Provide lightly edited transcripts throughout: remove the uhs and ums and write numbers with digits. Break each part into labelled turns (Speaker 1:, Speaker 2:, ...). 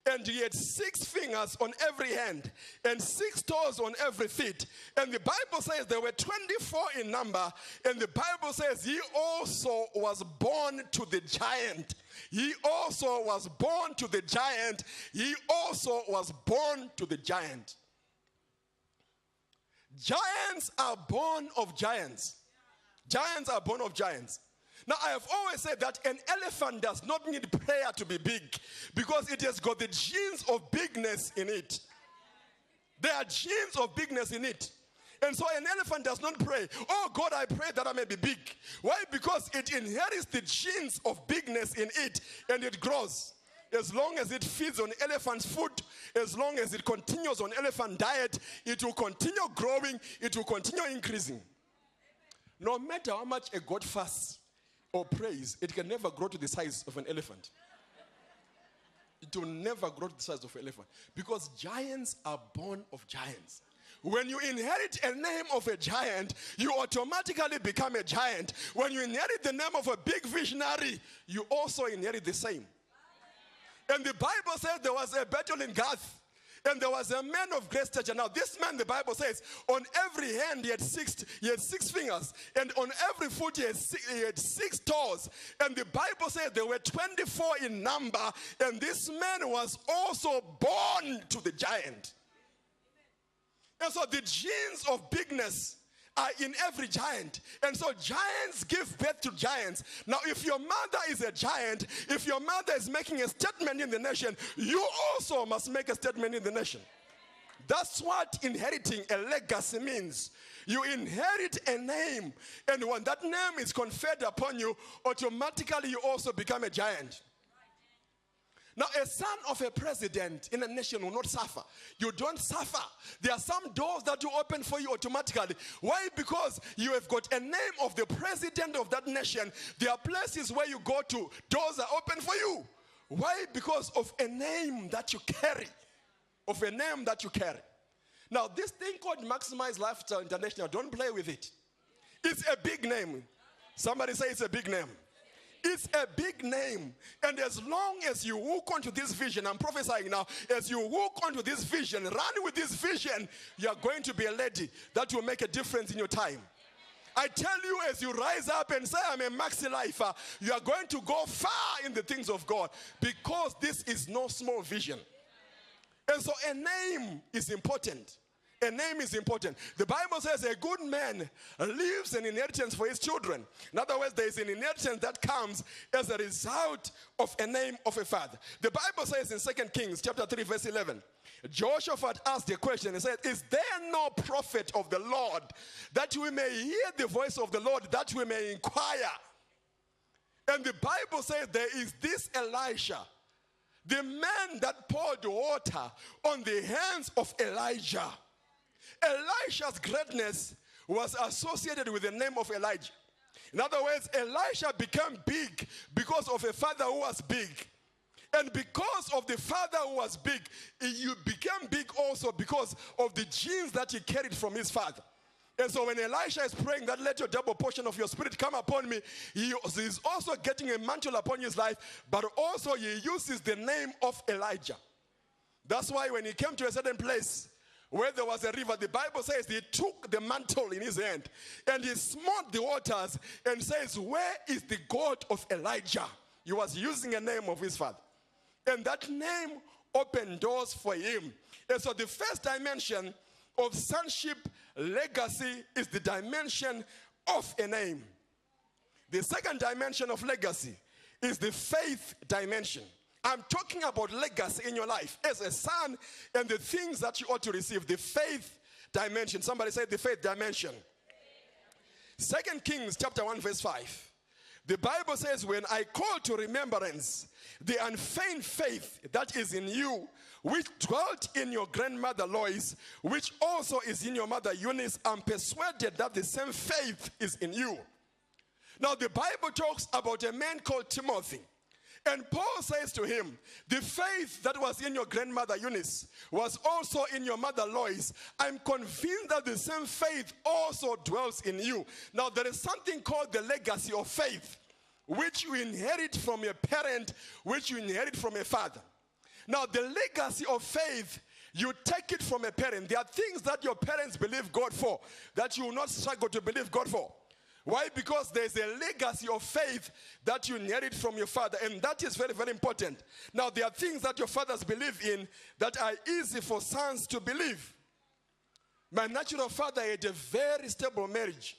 Speaker 1: And he had 6 fingers on every hand and 6 toes on every feet. And the Bible says there were 24 in number. And the Bible says he also was born to the giant. He also was born to the giant. He also was born to the giant. Giants are born of giants. Giants are born of giants. Now, I have always said that an elephant does not need prayer to be big because it has got the genes of bigness in it. There are genes of bigness in it. And so an elephant does not pray, oh God, I pray that I may be big. Why? Because it inherits the genes of bigness in it and it grows. As long as it feeds on elephant's food, as long as it continues on elephant diet, it will continue growing, it will continue increasing. No matter how much a goat fasts or prays, it can never grow to the size of an elephant. It will never grow to the size of an elephant because giants are born of giants. When you inherit a name of a giant, you automatically become a giant. When you inherit the name of a big visionary, you also inherit the same. And the Bible says there was a battle in Gath, and there was a man of great stature. Now, this man, the Bible says, on every hand he had 6 fingers, and on every foot he had 6 toes. And the Bible says there were 24 in number, and this man was also born to the giant. And so the genes of bigness are in every giant. And so giants give birth to giants. Now, if your mother is a giant, if your mother is making a statement in the nation, you also must make a statement in the nation. That's what inheriting a legacy means. You inherit a name, and when that name is conferred upon you, automatically you also become a giant. Now, a son of a president in a nation will not suffer. You don't suffer. There are some doors that you open for you automatically. Why? Because you have got a name of the president of that nation. There are places where you go to, doors are open for you. Why? Because of a name that you carry. Of a name that you carry. Now, this thing called Maximize Lifestyle International, don't play with it. It's a big name. Somebody say it's a big name. It's a big name. And as long as you hook onto this vision, I'm prophesying now, as you hook onto this vision, run with this vision, you are going to be a lady that will make a difference in your time. I tell you, as you rise up and say, I'm a maxi lifer, you are going to go far in the things of God because this is no small vision. And so a name is important. A name is important. The Bible says a good man leaves an inheritance for his children. In other words, there is an inheritance that comes as a result of a name of a father. The Bible says in 2 Kings chapter 3 verse 11, Jehoshaphat asked a question. He said, is there no prophet of the Lord that we may hear the voice of the Lord, that we may inquire? And the Bible says there is this Elisha, the man that poured water on the hands of Elijah. Elisha's greatness was associated with the name of Elijah. In other words, Elisha became big because of a father who was big. And because of the father who was big, you became big also because of the genes that he carried from his father. And so when Elisha is praying that let your double portion of your spirit come upon me, he is also getting a mantle upon his life, but also he uses the name of Elijah. That's why when he came to a certain place where there was a river, the Bible says he took the mantle in his hand and he smote the waters and says, where is the God of Elijah? He was using a name of his father. And that name opened doors for him. And so the first dimension of sonship legacy is the dimension of a name. The second dimension of legacy is the faith dimension. I'm talking about legacy in your life as a son and the things that you ought to receive. The faith dimension. Somebody say the faith dimension. 2 Kings chapter 1 verse 5. The Bible says, when I call to remembrance the unfeigned faith that is in you, which dwelt in your grandmother Lois, which also is in your mother Eunice, I'm persuaded that the same faith is in you. Now the Bible talks about a man called Timothy. And Paul says to him, the faith that was in your grandmother Eunice was also in your mother Lois. I'm convinced that the same faith also dwells in you. Now there is something called the legacy of faith, which you inherit from a parent, which you inherit from a father. Now, the legacy of faith, you take it from a parent. There are things that your parents believe God for that you will not struggle to believe God for. Why? Because there's a legacy of faith that you inherit from your father, and that is very, very important. Now, there are things that your fathers believe in that are easy for sons to believe. My natural father had a very stable marriage.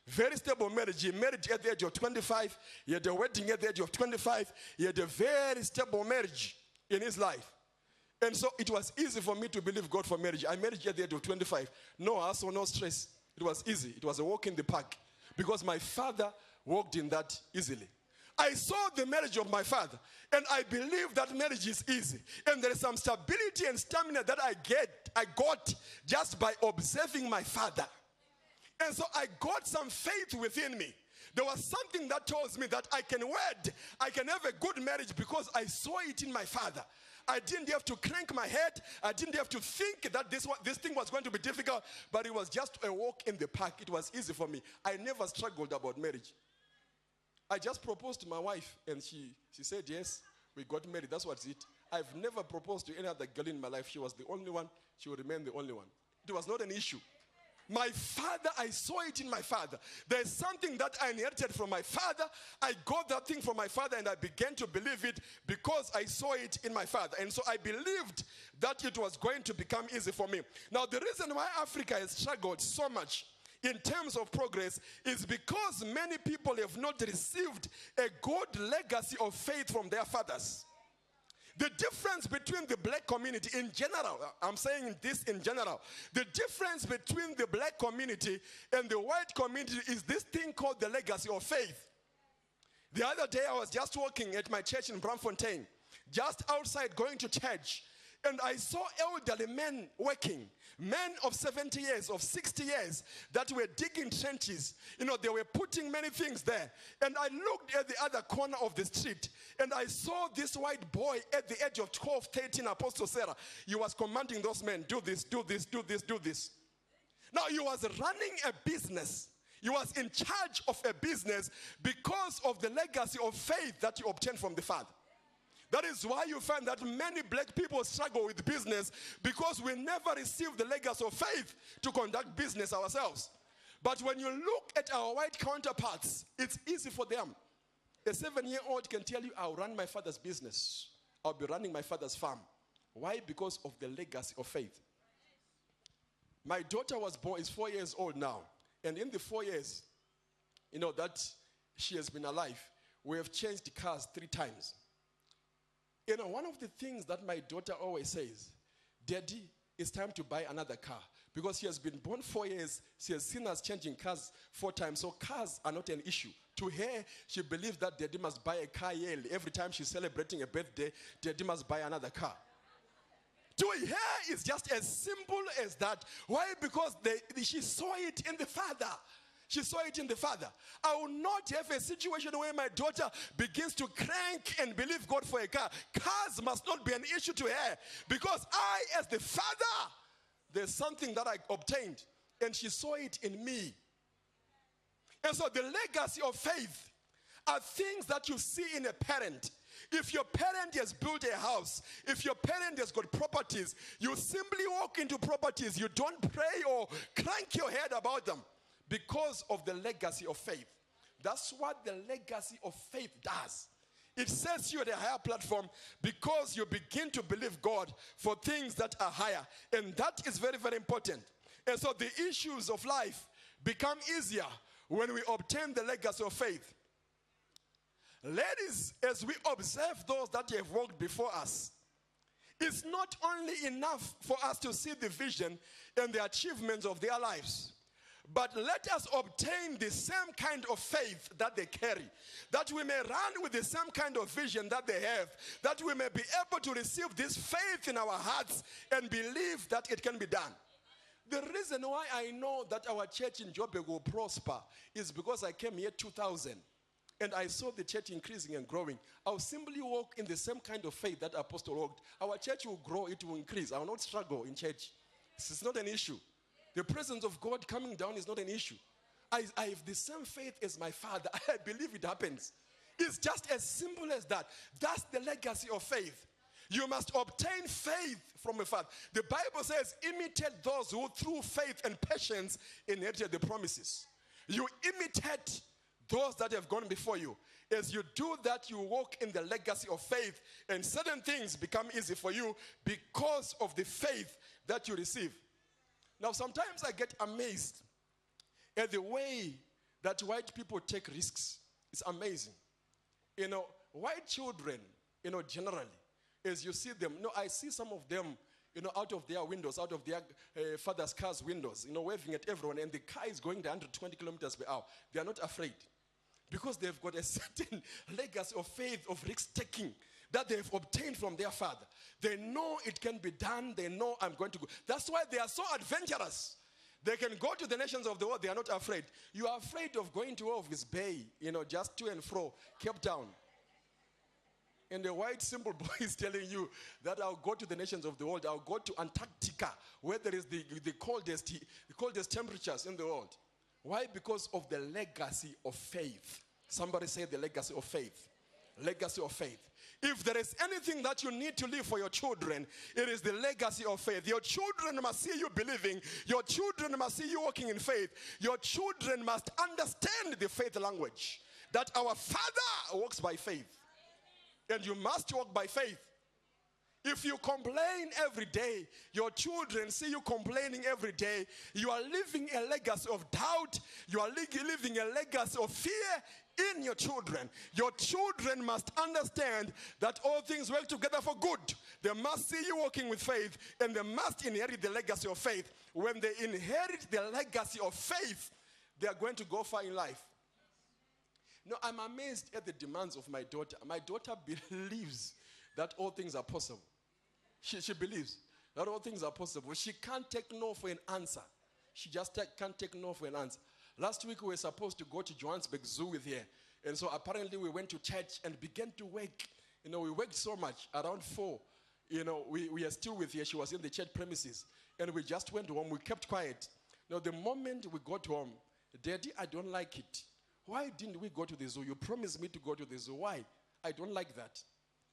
Speaker 1: Very stable marriage. He married at the age of 25. He had a wedding at the age of 25. He had a very stable marriage in his life. And so it was easy for me to believe God for marriage. I married at the age of 25. No hassle, no stress. It was easy. It was a walk in the park. Because my father walked in that easily. I saw the marriage of my father, and I believe that marriage is easy. And there is some stability and stamina that I got just by observing my father. And so I got some faith within me. There was something that tells me that I can have a good marriage because I saw it in my father. I didn't have to crank my head. I didn't have to think that this thing was going to be difficult, but it was just a walk in the park. It was easy for me. I never struggled about marriage. I just proposed to my wife, and she said yes. We got married. That's what's it. I've never proposed to any other girl in my life. She was the only one. She will remain the only one. It was not an issue. My father, I saw it in my father. There's something that I inherited from my father. I got that thing from my father, and I began to believe it because I saw it in my father. And so I believed that it was going to become easy for me. Now, the reason why Africa has struggled so much in terms of progress is because many people have not received a good legacy of faith from their fathers. The difference between the black community in general, I'm saying this in general, the difference between the black community and the white community is this thing called the legacy of faith. The other day I was just walking at my church in Braamfontein, just outside going to church, and I saw elderly men working, men of 70 years, of 60 years, that were digging trenches. You know, they were putting many things there. And I looked at the other corner of the street, and I saw this white boy at the age of 12, 13, Apostle Sarah. He was commanding those men, do this, do this, do this, do this. Now, he was running a business. He was in charge of a business because of the legacy of faith that he obtained from the father. That is why you find that many black people struggle with business, because we never received the legacy of faith to conduct business ourselves. But when you look at our white counterparts, it's easy for them. A 7-year-old can tell you, I'll run my father's business. I'll be running my father's farm. Why? Because of the legacy of faith. My daughter was born, is 4 years old now. And in the 4 years, that she has been alive, we have changed cars 3 times. One of the things that my daughter always says, Daddy, it's time to buy another car. Because she has been born 4 years, she has seen us changing cars 4 times. So cars are not an issue. To her, she believes that Daddy must buy a car yearly. Every time she's celebrating a birthday, Daddy must buy another car. To her, it's just as simple as that. Why? Because she saw it in the father. She saw it in the father. I will not have a situation where my daughter begins to crank and believe God for a car. Cars must not be an issue to her, because I, as the father, there's something that I obtained, and she saw it in me. And so the legacy of faith are things that you see in a parent. If your parent has built a house, if your parent has got properties, you simply walk into properties. You don't pray or crank your head about them, because of the legacy of faith. That's what the legacy of faith does. It sets you at a higher platform because you begin to believe God for things that are higher. And that is very, very important. And so the issues of life become easier when we obtain the legacy of faith. Ladies, as we observe those that have walked before us, it's not only enough for us to see the vision and the achievements of their lives, but let us obtain the same kind of faith that they carry, that we may run with the same kind of vision that they have, that we may be able to receive this faith in our hearts and believe that it can be done. The reason why I know that our church in Joburg will prosper is because I came here 2000 and I saw the church increasing and growing. I'll simply walk in the same kind of faith that Apostle walked. Our church will grow, it will increase. I will not struggle in church. This is not an issue. The presence of God coming down is not an issue. I have the same faith as my father. I believe it happens. It's just as simple as that. That's the legacy of faith. You must obtain faith from a father. The Bible says, imitate those who through faith and patience inherited the promises. You imitate those that have gone before you. As you do that, you walk in the legacy of faith, and certain things become easy for you because of the faith that you receive. Now, sometimes I get amazed at the way that white people take risks. It's amazing. White children, generally, as you see them, I see some of them, out of their windows, out of their father's car's windows, waving at everyone, and the car is going to 120 kilometers per hour. They are not afraid because they've got a certain legacy of faith, of risk-taking that they've obtained from their father. They know it can be done. They know I'm going to go. That's why they are so adventurous. They can go to the nations of the world. They are not afraid. You are afraid of going to Walvis Bay, just to and fro, Cape Town. And the white simple boy is telling you that I'll go to the nations of the world. I'll go to Antarctica, where there is the coldest temperatures in the world. Why? Because of the legacy of faith. Somebody say the legacy of faith. Legacy of faith. If there is anything that you need to leave for your children, it is the legacy of faith. Your children must see you believing. Your children must see you walking in faith. Your children must understand the faith language, that our Father walks by faith. And you must walk by faith. If you complain every day, your children see you complaining every day, you are living a legacy of doubt. You are living a legacy of fear in your children. Your children must understand that all things work together for good. They must see you walking with faith, and they must inherit the legacy of faith. When they inherit the legacy of faith, they are going to go far in life. I'm amazed at the demands of my daughter. My daughter believes that all things are possible. She believes that all things are possible. She can't take no for an answer. She just can't take no for an answer. Last week we were supposed to go to Johannesburg Zoo with her. And so apparently we went to church and began to work. We worked so much. Around 4, we are still with her. She was in the church premises. And we just went home. We kept quiet. The moment we got home, Daddy, I don't like it. Why didn't we go to the zoo? You promised me to go to the zoo. Why? I don't like that.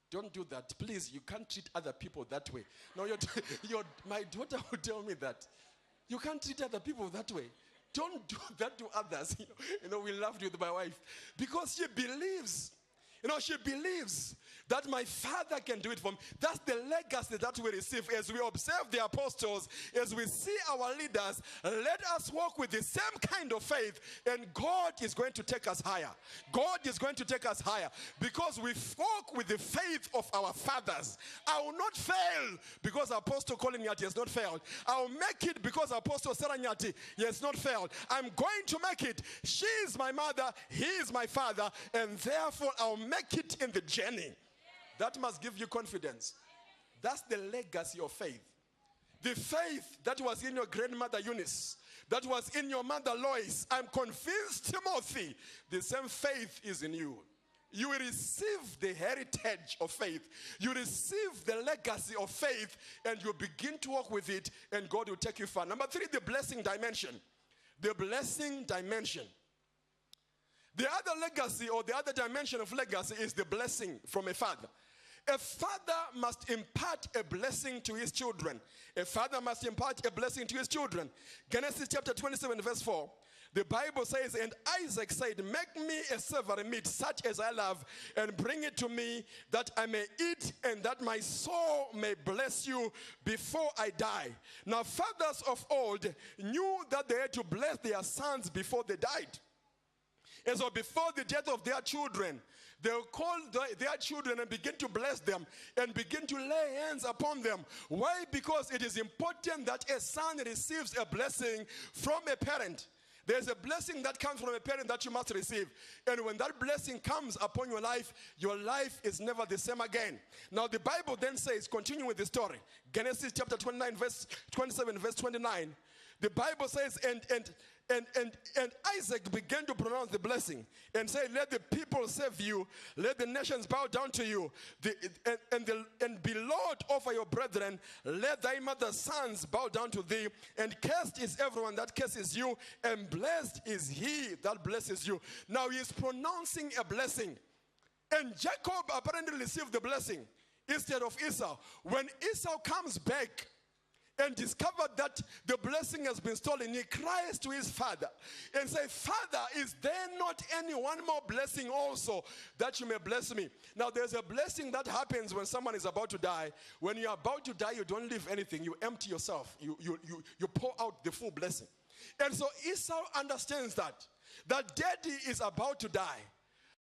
Speaker 1: Don't do that. Please, you can't treat other people that way. No, my daughter would tell me that. You can't treat other people that way. Don't do that to others. We laughed with my wife. Because she believes. She believes that my Father can do it for me. That's the legacy that we receive as we observe the apostles, as we see our leaders. Let us walk with the same kind of faith, and God is going to take us higher. God is going to take us higher because we walk with the faith of our fathers. I will not fail because Apostle Colin Nyati has not failed. I will make it because Apostle Sarah Nyati has not failed. I'm going to make it. She is my mother, he is my father, and therefore I'll make it in the journey. That must give you confidence. That's the legacy of faith. The faith that was in your grandmother Eunice, that was in your mother Lois, I'm convinced, Timothy, the same faith is in you. You will receive the heritage of faith. You receive the legacy of faith, and you begin to walk with it, and God will take you far. Number 3, the blessing dimension. The blessing dimension. The other legacy, or the other dimension of legacy, is the blessing from a father. A father must impart a blessing to his children. A father must impart a blessing to his children. Genesis chapter 27 verse 4. The Bible says, and Isaac said, make me a savory meat such as I love, and bring it to me that I may eat, and that my soul may bless you before I die. Now fathers of old knew that they had to bless their sons before they died. And so before the death of their children, they will call their children and begin to bless them and begin to lay hands upon them. Why? Because it is important that a son receives a blessing from a parent. There's a blessing that comes from a parent that you must receive. And when that blessing comes upon your life is never the same again. Now the Bible then says, continuing with the story, Genesis chapter 29, verse 27, verse 29. The Bible says, and Isaac began to pronounce the blessing and say, let the people serve you, let the nations bow down to you, and be Lord over your brethren, let thy mother's sons bow down to thee, and cursed is everyone that curses you, and blessed is he that blesses you. Now he is pronouncing a blessing, and Jacob apparently received the blessing. instead of Esau. When Esau comes back and discovered that the blessing has been stolen, he cries to his father and says, Father, is there not any one more blessing also that you may bless me? Now there's a blessing that happens when someone is about to die. When you're about to die, you don't leave anything. You empty yourself. You pour out the full blessing. And so Esau understands that daddy is about to die.